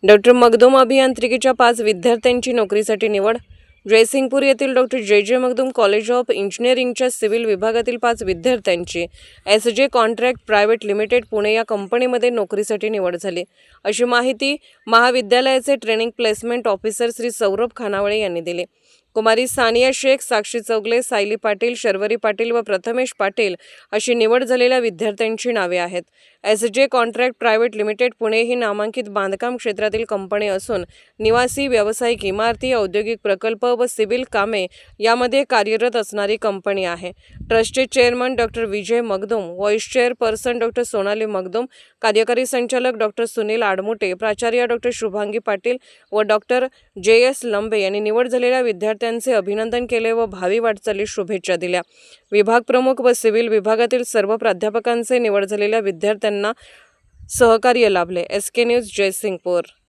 Doctor Magdum अभियांत्रिकीच्या 5 विद्यार्थ्यांची नोकरीसाठी निवड. जयसिंगपूर येथील doctor J Magdum college of इंजिनिअरिंगच्या सिव्हिल विभागातील 5 विद्यार्थ्यांची SJ contract private limited Pune या कंपनीमध्ये नोकरीसाठी निवड झाली, अशी माहिती महाविद्यालयाचे training placement officer Shri Saurabh Khanavale यांनी दिली. कुमारी सानिया शेख, साक्षी चौगले, सायली पाटील, शर्वरी पाटील व प्रथमेश पाटील अशी निवड झालेल्या विद्यार्थ्यांची नावे आहेत. SJ contract private limited Pune ही नामांकित बांधकाम क्षेत्रातील कंपनी असून निवासी, व्यावसायिक इमारती, औद्योगिक प्रकल्प व सिव्हिल कामे यामध्ये कार्यरत असणारी कंपनी आहे. ट्रस्टचे chairman doctor Vijay Magdum, vice chairperson doctor Sonali Magdum, कार्यकारी संचालक डॉक्टर सुनील आडमुटे, प्राचार्य डॉक्टर शुभांगी पाटील व डॉक्टर JS लंबे यांनी निवड झालेल्या विद्यार्थ्यांचे अभिनंदन केले व भावी वाटचालीस शुभेच्छा दिल्या. विभाग प्रमुख व सिव्हिल विभागातील सर्व प्राध्यापकांचे निवड झालेल्या विद्यार्थ्यांना सहकार्य लाभले. SK news, Jaysingpur.